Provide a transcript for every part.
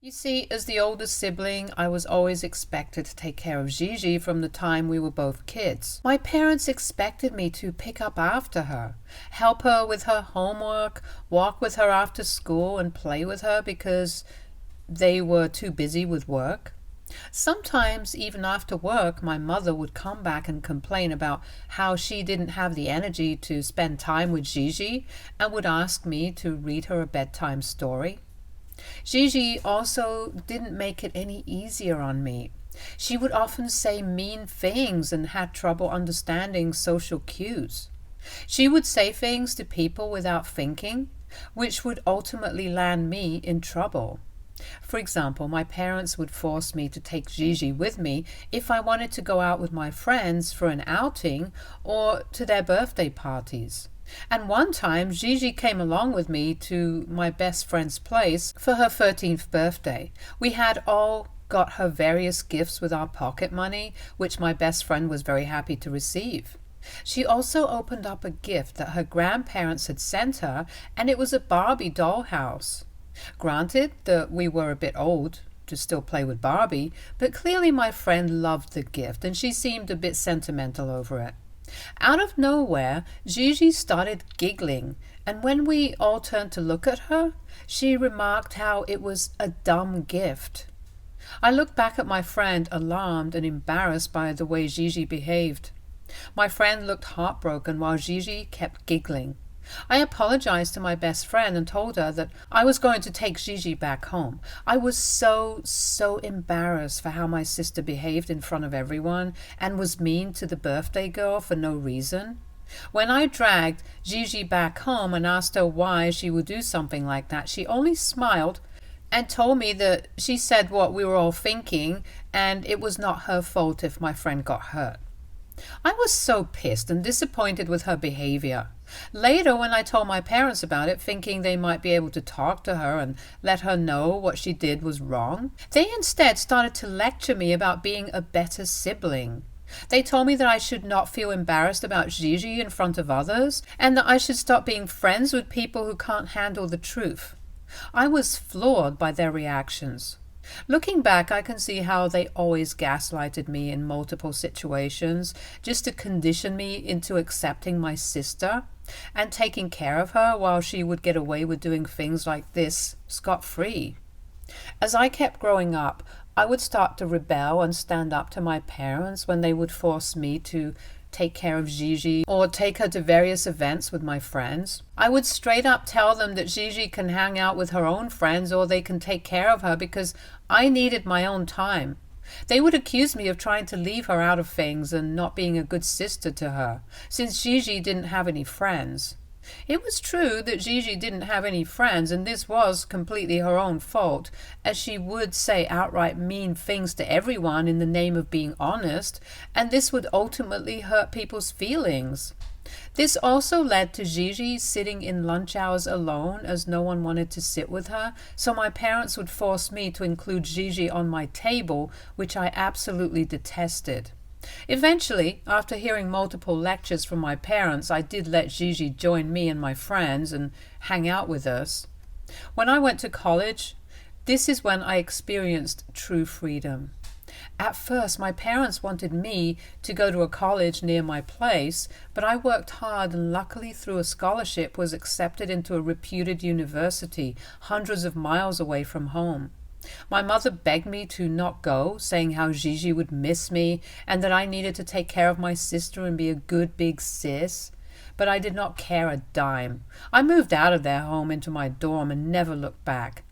You see, as the oldest sibling, I was always expected to take care of Gigi from the time we were both kids. My parents expected me to pick up after her, help her with her homework, walk with her after school, and play with her because they were too busy with work. Sometimes, even after work, my mother would come back and complain about how she didn't have the energy to spend time with Gigi and would ask me to read her a bedtime story. Gigi also didn't make it any easier on me. She would often say mean things and had trouble understanding social cues. She would say things to people without thinking, which would ultimately land me in trouble. For example, my parents would force me to take Gigi with me if I wanted to go out with my friends for an outing or to their birthday parties. And one time, Gigi came along with me to my best friend's place for her 13th birthday. We had all got her various gifts with our pocket money, which my best friend was very happy to receive. She also opened up a gift that her grandparents had sent her, and it was a Barbie dollhouse. Granted that we were a bit old to still play with Barbie, but clearly my friend loved the gift, and she seemed a bit sentimental over it. Out of nowhere, Gigi started giggling, and when we all turned to look at her, she remarked how it was a dumb gift. I looked back at my friend, alarmed and embarrassed by the way Gigi behaved. My friend looked heartbroken while Gigi kept giggling. I apologized to my best friend and told her that I was going to take Gigi back home. I was so embarrassed for how my sister behaved in front of everyone and was mean to the birthday girl for no reason. When I dragged Gigi back home and asked her why she would do something like that, she only smiled and told me that she said what we were all thinking and it was not her fault if my friend got hurt. I was so pissed and disappointed with her behavior. Later, when I told my parents about it, thinking they might be able to talk to her and let her know what she did was wrong, they instead started to lecture me about being a better sibling. They told me that I should not feel embarrassed about Gigi in front of others, and that I should stop being friends with people who can't handle the truth. I was floored by their reactions. Looking back, I can see how they always gaslighted me in multiple situations just to condition me into accepting my sister and taking care of her while she would get away with doing things like this scot-free. As I kept growing up, I would start to rebel and stand up to my parents when they would force me to take care of Gigi or take her to various events with my friends. I would straight up tell them that Gigi can hang out with her own friends or they can take care of her because I needed my own time. They would accuse me of trying to leave her out of things and not being a good sister to her, since Gigi didn't have any friends. It was true that Gigi didn't have any friends, and this was completely her own fault, as she would say outright mean things to everyone in the name of being honest, and this would ultimately hurt people's feelings. This also led to Gigi sitting in lunch hours alone as no one wanted to sit with her, so my parents would force me to include Gigi on my table, which I absolutely detested. Eventually, after hearing multiple lectures from my parents, I did let Gigi join me and my friends and hang out with us. When I went to college, this is when I experienced true freedom. At first, my parents wanted me to go to a college near my place, but I worked hard and luckily through a scholarship was accepted into a reputed university hundreds of miles away from home. My mother begged me to not go, saying how Gigi would miss me and that I needed to take care of my sister and be a good big sis. But I did not care a dime. I moved out of their home into my dorm and never looked back.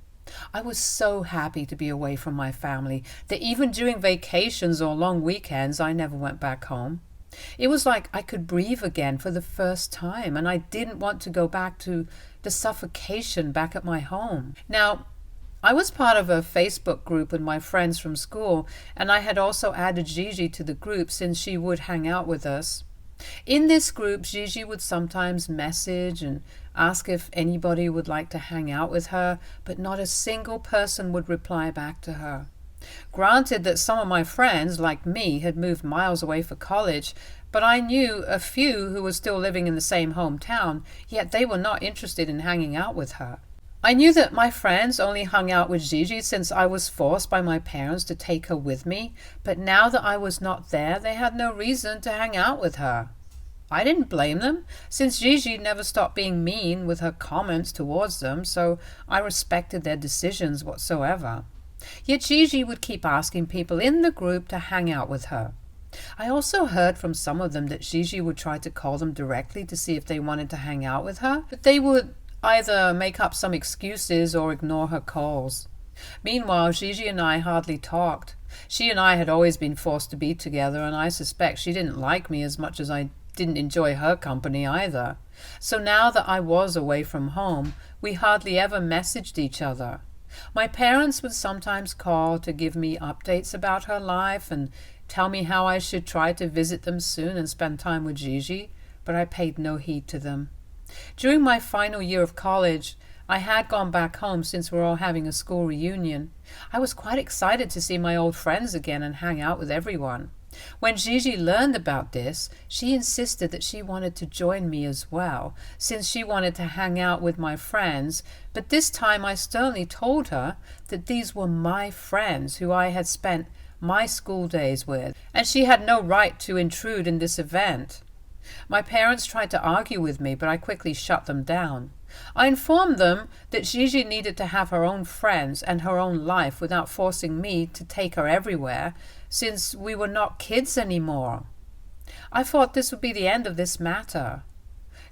I was so happy to be away from my family that even during vacations or long weekends, I never went back home. It was like I could breathe again for the first time, and I didn't want to go back to the suffocation back at my home. Now, I was part of a Facebook group with my friends from school, and I had also added Gigi to the group since she would hang out with us. In this group, Gigi would sometimes message and ask if anybody would like to hang out with her, but not a single person would reply back to her. Granted that some of my friends, like me, had moved miles away for college, but I knew a few who were still living in the same hometown, yet they were not interested in hanging out with her. I knew that my friends only hung out with Gigi since I was forced by my parents to take her with me, but now that I was not there, they had no reason to hang out with her. I didn't blame them, since Gigi never stopped being mean with her comments towards them, so I respected their decisions whatsoever. Yet Gigi would keep asking people in the group to hang out with her. I also heard from some of them that Gigi would try to call them directly to see if they wanted to hang out with her, but they would either make up some excuses or ignore her calls. Meanwhile, Gigi and I hardly talked. She and I had always been forced to be together, and I suspect she didn't like me as much as I didn't enjoy her company either. So now that I was away from home, we hardly ever messaged each other. My parents would sometimes call to give me updates about her life and tell me how I should try to visit them soon and spend time with Gigi, but I paid no heed to them. During my final year of college, I had gone back home since we're all having a school reunion. I was quite excited to see my old friends again and hang out with everyone. When Gigi learned about this, she insisted that she wanted to join me as well, since she wanted to hang out with my friends, but this time I sternly told her that these were my friends who I had spent my school days with, and she had no right to intrude in this event. My parents tried to argue with me, but I quickly shut them down. I informed them that Gigi needed to have her own friends and her own life without forcing me to take her everywhere, since we were not kids anymore. I thought this would be the end of this matter.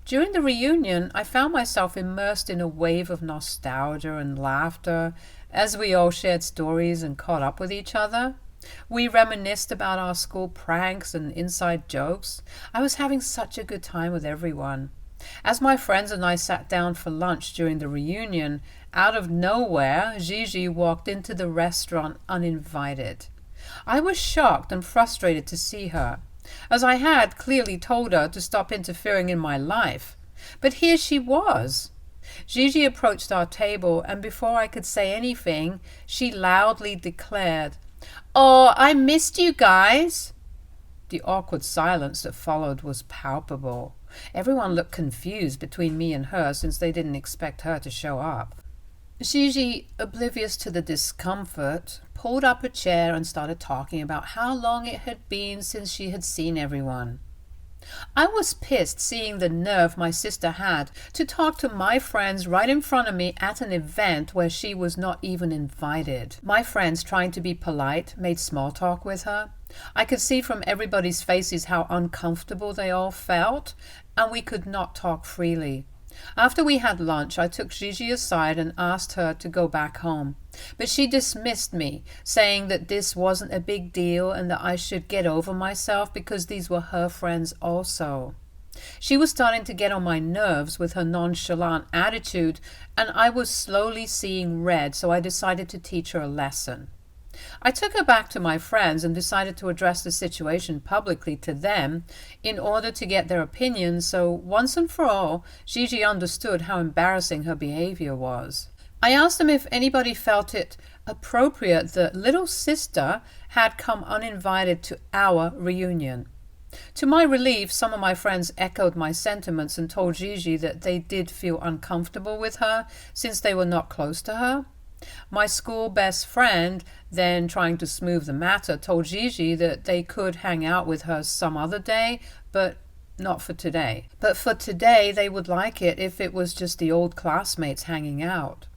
During the reunion, I found myself immersed in a wave of nostalgia and laughter as we all shared stories and caught up with each other. We reminisced about our school pranks and inside jokes. I was having such a good time with everyone. As my friends and I sat down for lunch during the reunion, out of nowhere, Gigi walked into the restaurant uninvited. I was shocked and frustrated to see her, as I had clearly told her to stop interfering in my life. But here she was. Gigi approached our table, and before I could say anything, she loudly declared, "Oh, I missed you guys." The awkward silence that followed was palpable. Everyone looked confused between me and her, since they didn't expect her to show up. Gigi, oblivious to the discomfort, pulled up a chair and started talking about how long it had been since she had seen everyone. I was pissed seeing the nerve my sister had to talk to my friends right in front of me at an event where she was not even invited. My friends, trying to be polite, made small talk with her. I could see from everybody's faces how uncomfortable they all felt, and we could not talk freely. After we had lunch, I took Gigi aside and asked her to go back home. But she dismissed me, saying that this wasn't a big deal and that I should get over myself because these were her friends also. She was starting to get on my nerves with her nonchalant attitude, and I was slowly seeing red, so I decided to teach her a lesson. I took her back to my friends and decided to address the situation publicly to them in order to get their opinions, so once and for all, Gigi understood how embarrassing her behavior was. I asked them if anybody felt it appropriate that little sister had come uninvited to our reunion. To my relief, some of my friends echoed my sentiments and told Gigi that they did feel uncomfortable with her since they were not close to her. My school best friend, then trying to smooth the matter, told Gigi that they could hang out with her some other day, but not for today. But for today, they would like it if it was just the old classmates hanging out.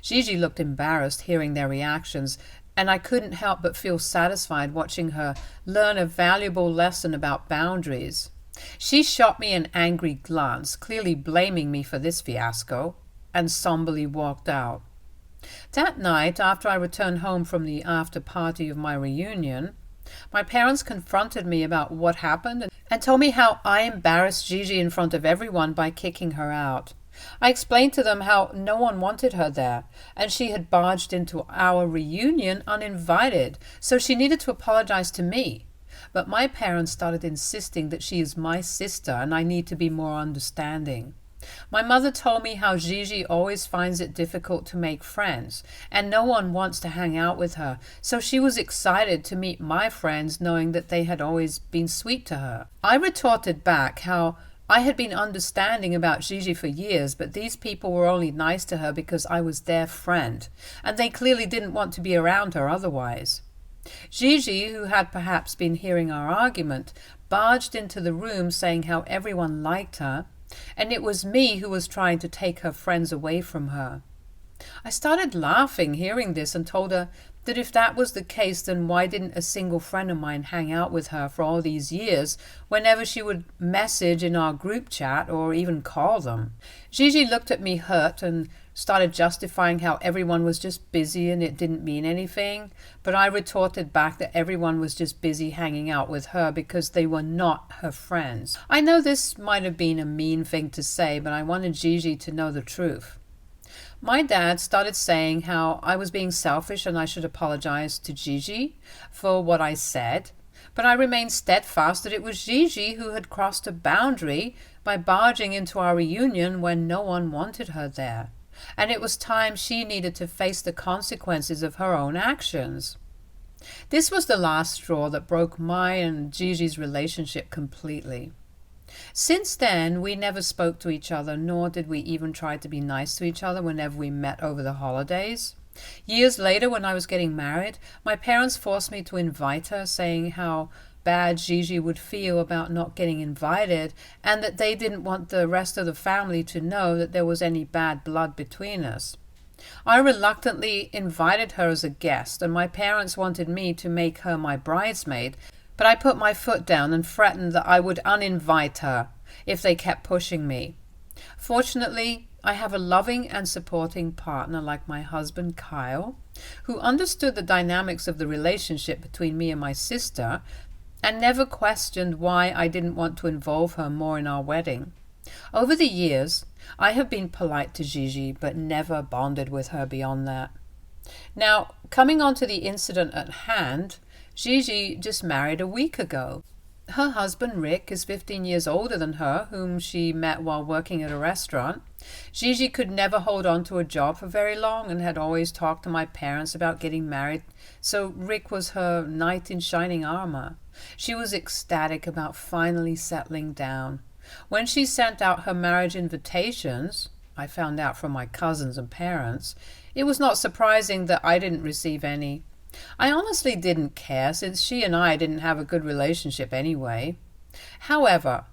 Gigi looked embarrassed hearing their reactions, and I couldn't help but feel satisfied watching her learn a valuable lesson about boundaries. She shot me an angry glance, clearly blaming me for this fiasco, and somberly walked out. That night, after I returned home from the after-party of my reunion, my parents confronted me about what happened and told me how I embarrassed Gigi in front of everyone by kicking her out. I explained to them how no one wanted her there, and she had barged into our reunion uninvited, so she needed to apologize to me. But my parents started insisting that she is my sister and I need to be more understanding. My mother told me how Gigi always finds it difficult to make friends, and no one wants to hang out with her, so she was excited to meet my friends knowing that they had always been sweet to her. I retorted back how I had been understanding about Gigi for years, but these people were only nice to her because I was their friend, and they clearly didn't want to be around her otherwise. Gigi, who had perhaps been hearing our argument, barged into the room saying how everyone liked her, and it was me who was trying to take her friends away from her. I started laughing hearing this and told her that if that was the case, then why didn't a single friend of mine hang out with her for all these years whenever she would message in our group chat or even call them? Gigi looked at me hurt and started justifying how everyone was just busy and it didn't mean anything, but I retorted back that everyone was just busy hanging out with her because they were not her friends. I know this might have been a mean thing to say, but I wanted Gigi to know the truth. My dad started saying how I was being selfish and I should apologize to Gigi for what I said, but I remained steadfast that it was Gigi who had crossed a boundary by barging into our reunion when no one wanted her there, and it was time she needed to face the consequences of her own actions. This was the last straw that broke my and Gigi's relationship completely. Since then, we never spoke to each other, nor did we even try to be nice to each other whenever we met over the holidays. Years later, when I was getting married, my parents forced me to invite her, saying how bad Gigi would feel about not getting invited, and that they didn't want the rest of the family to know that there was any bad blood between us. I reluctantly invited her as a guest, and my parents wanted me to make her my bridesmaid, but I put my foot down and threatened that I would uninvite her if they kept pushing me. Fortunately, I have a loving and supporting partner like my husband Kyle, who understood the dynamics of the relationship between me and my sister and never questioned why I didn't want to involve her more in our wedding. Over the years, I have been polite to Gigi, but never bonded with her beyond that. Now, coming on to the incident at hand, Gigi just married a week ago. Her husband, Rick, is 15 years older than her, whom she met while working at a restaurant. Gigi could never hold on to a job for very long and had always talked to my parents about getting married, so Rick was her knight in shining armor. She was ecstatic about finally settling down. When she sent out her marriage invitations, I found out from my cousins and parents, it was not surprising that I didn't receive any. I honestly didn't care, since she and I didn't have a good relationship anyway. However,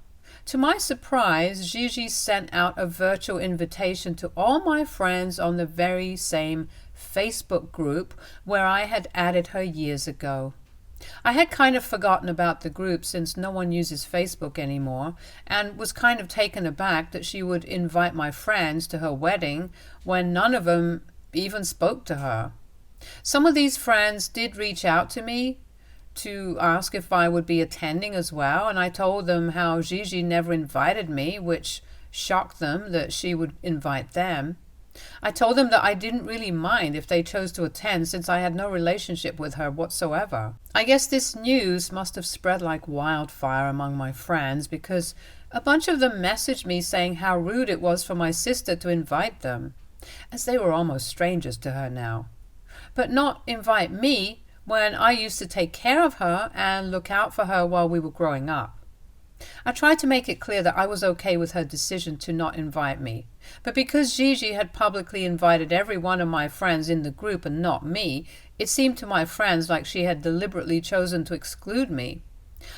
to my surprise, Gigi sent out a virtual invitation to all my friends on the very same Facebook group where I had added her years ago. I had kind of forgotten about the group since no one uses Facebook anymore, and was kind of taken aback that she would invite my friends to her wedding when none of them even spoke to her. Some of these friends did reach out to me to ask if I would be attending as well, and I told them how Gigi never invited me, which shocked them that she would invite them. I told them that I didn't really mind if they chose to attend, since I had no relationship with her whatsoever. I guess this news must have spread like wildfire among my friends, because a bunch of them messaged me saying how rude it was for my sister to invite them, as they were almost strangers to her now, but not invite me when I used to take care of her and look out for her while we were growing up. I tried to make it clear that I was okay with her decision to not invite me, but because Gigi had publicly invited every one of my friends in the group and not me, it seemed to my friends like she had deliberately chosen to exclude me.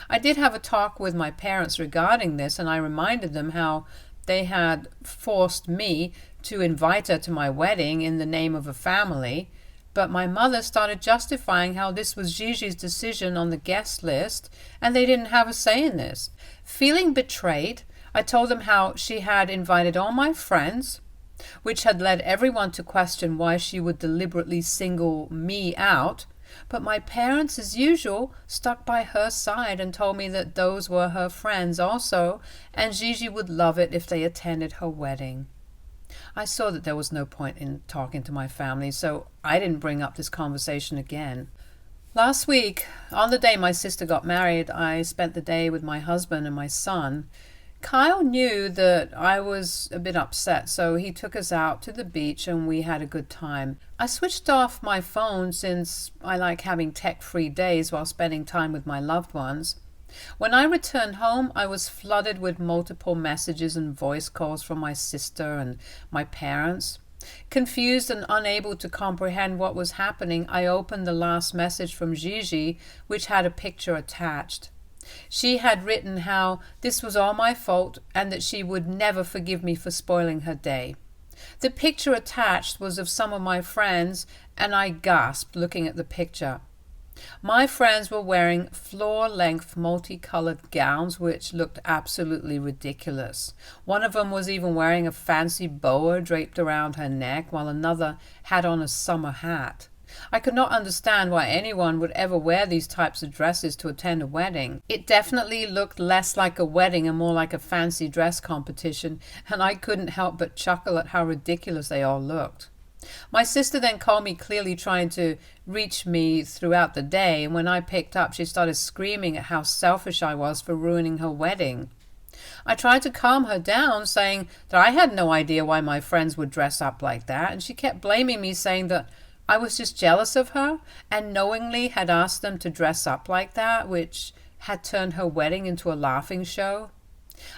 I did have a talk with my parents regarding this, and I reminded them how they had forced me to invite her to my wedding in the name of a family, but my mother started justifying how this was Gigi's decision on the guest list and they didn't have a say in this. Feeling betrayed, I told them how she had invited all my friends, which had led everyone to question why she would deliberately single me out, but my parents, as usual, stuck by her side and told me that those were her friends also, and Gigi would love it if they attended her wedding. I saw that there was no point in talking to my family, so I didn't bring up this conversation again. Last week, on the day my sister got married, I spent the day with my husband and my son. Kyle knew that I was a bit upset, so he took us out to the beach and we had a good time. I switched off my phone since I like having tech-free days while spending time with my loved ones. When I returned home, I was flooded with multiple messages and voice calls from my sister and my parents. Confused and unable to comprehend what was happening, I opened the last message from Gigi, which had a picture attached. She had written how this was all my fault and that she would never forgive me for spoiling her day. The picture attached was of some of my friends, and I gasped looking at the picture. My friends were wearing floor-length multicolored gowns which looked absolutely ridiculous. One of them was even wearing a fancy boa draped around her neck, while another had on a summer hat. I could not understand why anyone would ever wear these types of dresses to attend a wedding. It definitely looked less like a wedding and more like a fancy dress competition, and I couldn't help but chuckle at how ridiculous they all looked. My sister then called me, clearly trying to reach me throughout the day, and when I picked up, she started screaming at how selfish I was for ruining her wedding. I tried to calm her down, saying that I had no idea why my friends would dress up like that, and she kept blaming me, saying that I was just jealous of her and knowingly had asked them to dress up like that, which had turned her wedding into a laughing show.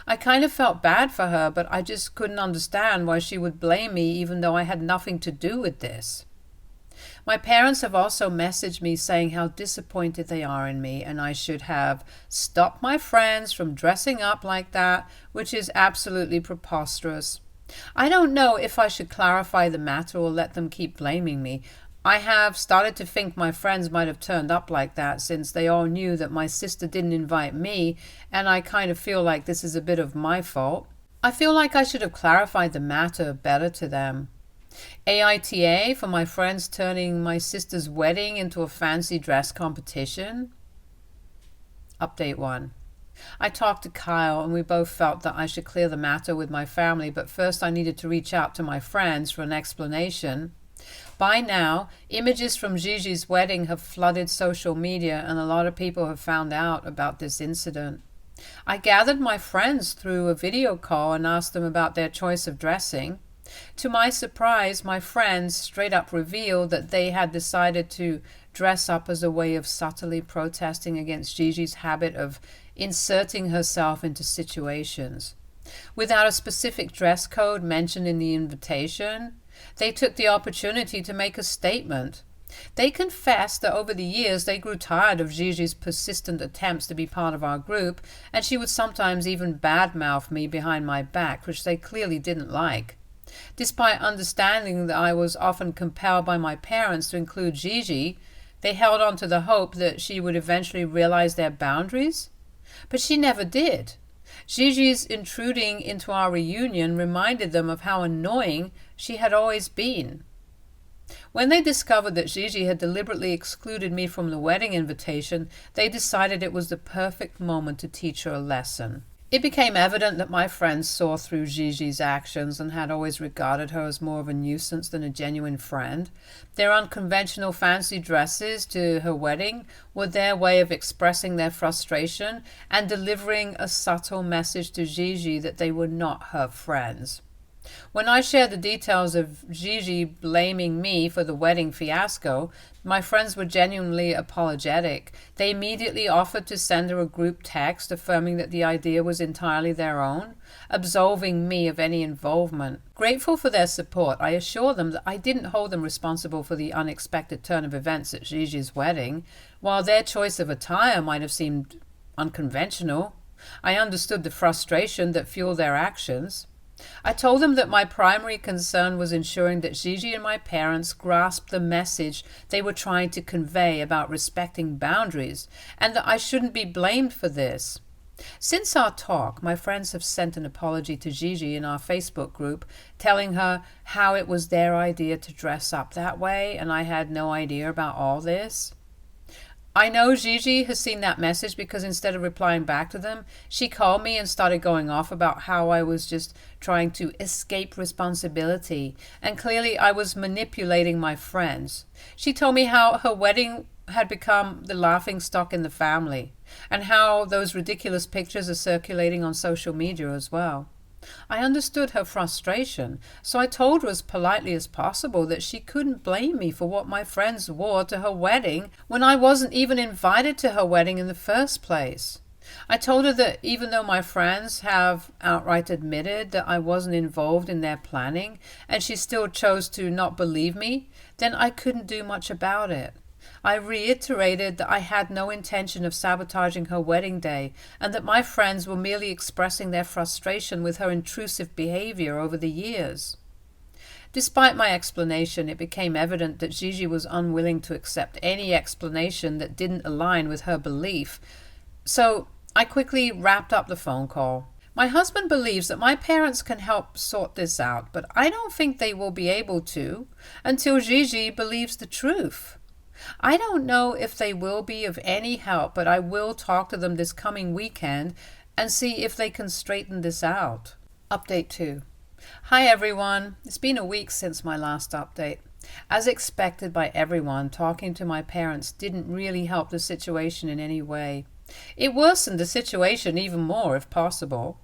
I kind of felt bad for her, but I just couldn't understand why she would blame me even though I had nothing to do with this. My parents have also messaged me saying how disappointed they are in me and I should have stopped my friends from dressing up like that, which is absolutely preposterous. I don't know if I should clarify the matter or let them keep blaming me. I have started to think my friends might have turned up like that since they all knew that my sister didn't invite me, and I kind of feel like this is a bit of my fault. I feel like I should have clarified the matter better to them. AITA for my friends turning my sister's wedding into a fancy dress competition. Update 1. I talked to Kyle and we both felt that I should clear the matter with my family, but first I needed to reach out to my friends for an explanation. By now, images from Gigi's wedding have flooded social media and a lot of people have found out about this incident. I gathered my friends through a video call and asked them about their choice of dressing. To my surprise, my friends straight up revealed that they had decided to dress up as a way of subtly protesting against Gigi's habit of inserting herself into situations. Without a specific dress code mentioned in the invitation, they took the opportunity to make a statement. They confessed that over the years they grew tired of Gigi's persistent attempts to be part of our group, and she would sometimes even badmouth me behind my back, which they clearly didn't like. Despite understanding that I was often compelled by my parents to include Gigi, they held on to the hope that she would eventually realize their boundaries. But she never did. Gigi's intruding into our reunion reminded them of how annoying she had always been. When they discovered that Gigi had deliberately excluded me from the wedding invitation, they decided it was the perfect moment to teach her a lesson. It became evident that my friends saw through Gigi's actions and had always regarded her as more of a nuisance than a genuine friend. Their unconventional fancy dresses to her wedding were their way of expressing their frustration and delivering a subtle message to Gigi that they were not her friends. When I shared the details of Gigi blaming me for the wedding fiasco, my friends were genuinely apologetic. They immediately offered to send her a group text affirming that the idea was entirely their own, absolving me of any involvement. Grateful for their support, I assured them that I didn't hold them responsible for the unexpected turn of events at Gigi's wedding. While their choice of attire might have seemed unconventional, I understood the frustration that fueled their actions. I told them that my primary concern was ensuring that Gigi and my parents grasped the message they were trying to convey about respecting boundaries, and that I shouldn't be blamed for this. Since our talk, my friends have sent an apology to Gigi in our Facebook group, telling her how it was their idea to dress up that way, and I had no idea about all this. I know Gigi has seen that message because instead of replying back to them, she called me and started going off about how I was just trying to escape responsibility, and clearly I was manipulating my friends. She told me how her wedding had become the laughing stock in the family, and how those ridiculous pictures are circulating on social media as well. I understood her frustration, so I told her as politely as possible that she couldn't blame me for what my friends wore to her wedding when I wasn't even invited to her wedding in the first place. I told her that even though my friends have outright admitted that I wasn't involved in their planning and she still chose to not believe me, then I couldn't do much about it. I reiterated that I had no intention of sabotaging her wedding day and that my friends were merely expressing their frustration with her intrusive behavior over the years. Despite my explanation, it became evident that Gigi was unwilling to accept any explanation that didn't align with her belief, so I quickly wrapped up the phone call. My husband believes that my parents can help sort this out, but I don't think they will be able to until Gigi believes the truth. I don't know if they will be of any help, but I will talk to them this coming weekend and see if they can straighten this out. Update 2. Hi everyone. It's been a week since my last update. As expected by everyone, talking to my parents didn't really help the situation in any way. It worsened the situation even more if possible.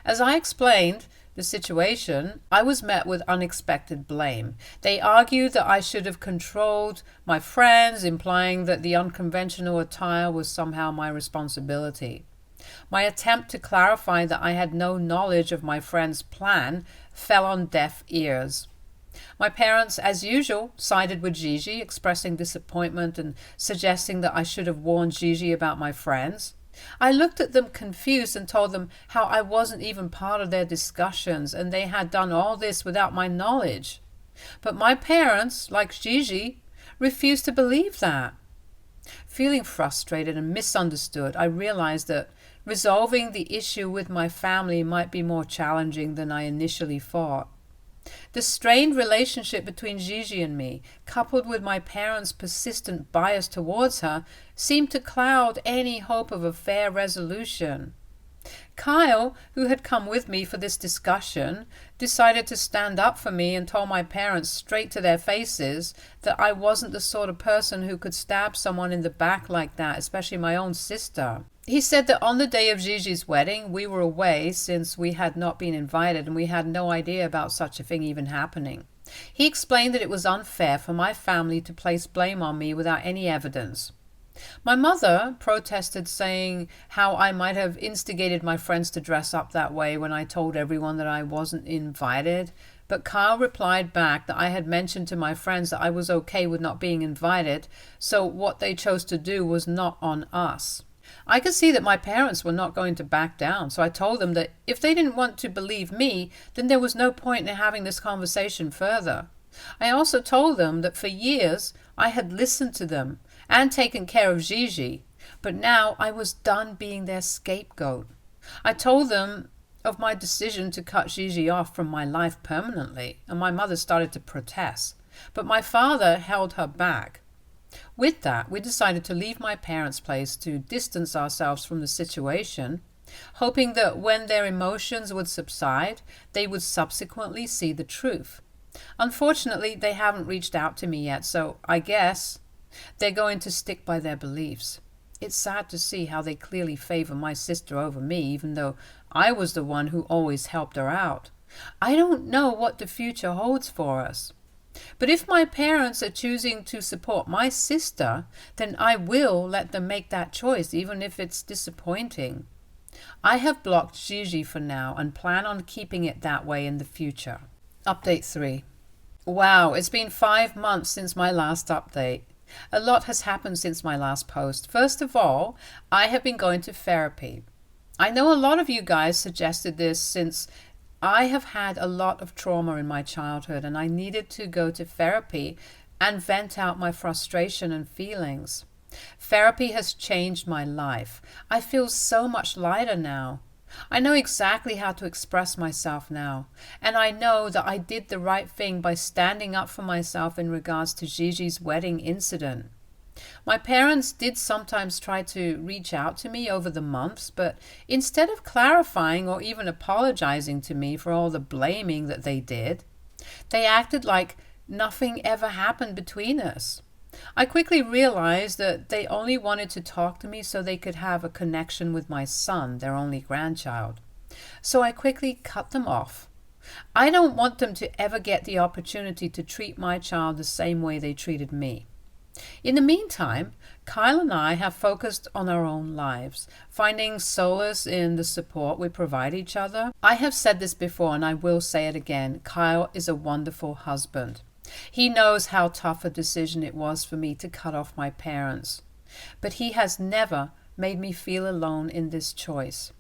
As I explained the situation, I was met with unexpected blame. They argued that I should have controlled my friends, implying that the unconventional attire was somehow my responsibility. My attempt to clarify that I had no knowledge of my friend's plan fell on deaf ears. My parents, as usual, sided with Gigi, expressing disappointment and suggesting that I should have warned Gigi about my friends. I looked at them confused and told them how I wasn't even part of their discussions and they had done all this without my knowledge. But my parents, like Gigi, refused to believe that. Feeling frustrated and misunderstood, I realized that resolving the issue with my family might be more challenging than I initially thought. The strained relationship between Gigi and me, coupled with my parents' persistent bias towards her, seemed to cloud any hope of a fair resolution. Kyle, who had come with me for this discussion, decided to stand up for me and told my parents straight to their faces that I wasn't the sort of person who could stab someone in the back like that, especially my own sister. He said that on the day of Gigi's wedding, we were away since we had not been invited and we had no idea about such a thing even happening. He explained that it was unfair for my family to place blame on me without any evidence. My mother protested, saying how I might have instigated my friends to dress up that way when I told everyone that I wasn't invited, but Kyle replied back that I had mentioned to my friends that I was okay with not being invited, so what they chose to do was not on us. I could see that my parents were not going to back down, so I told them that if they didn't want to believe me, then there was no point in having this conversation further. I also told them that for years I had listened to them and taken care of Gigi, but now I was done being their scapegoat. I told them of my decision to cut Gigi off from my life permanently, and my mother started to protest, but my father held her back. With that, we decided to leave my parents' place to distance ourselves from the situation, hoping that when their emotions would subside, they would subsequently see the truth. Unfortunately, they haven't reached out to me yet, so I guess they're going to stick by their beliefs. It's sad to see how they clearly favor my sister over me, even though I was the one who always helped her out. I don't know what the future holds for us. But if my parents are choosing to support my sister, then I will let them make that choice, even if it's disappointing. I have blocked Gigi for now and plan on keeping it that way in the future. Update 3. Wow, it's been 5 months since my last update. A lot has happened since my last post. First of all, I have been going to therapy. I know a lot of you guys suggested this since I have had a lot of trauma in my childhood and I needed to go to therapy and vent out my frustration and feelings. Therapy has changed my life. I feel so much lighter now. I know exactly how to express myself now, and I know that I did the right thing by standing up for myself in regards to Gigi's wedding incident. My parents did sometimes try to reach out to me over the months, but instead of clarifying or even apologizing to me for all the blaming that they did, they acted like nothing ever happened between us. I quickly realized that they only wanted to talk to me so they could have a connection with my son, their only grandchild. So I quickly cut them off. I don't want them to ever get the opportunity to treat my child the same way they treated me. In the meantime, Kyle and I have focused on our own lives, finding solace in the support we provide each other. I have said this before and I will say it again. Kyle is a wonderful husband. He knows how tough a decision it was for me to cut off my parents, but he has never made me feel alone in this choice.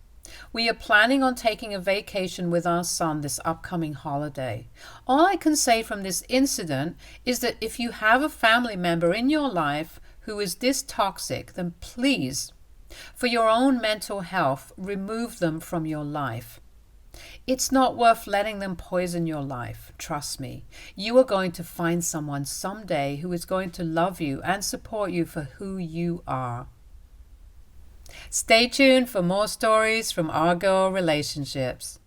We are planning on taking a vacation with our son this upcoming holiday. All I can say from this incident is that if you have a family member in your life who is this toxic, then please, for your own mental health, remove them from your life. It's not worth letting them poison your life. Trust me. You are going to find someone someday who is going to love you and support you for who you are. Stay tuned for more stories from our girl relationships.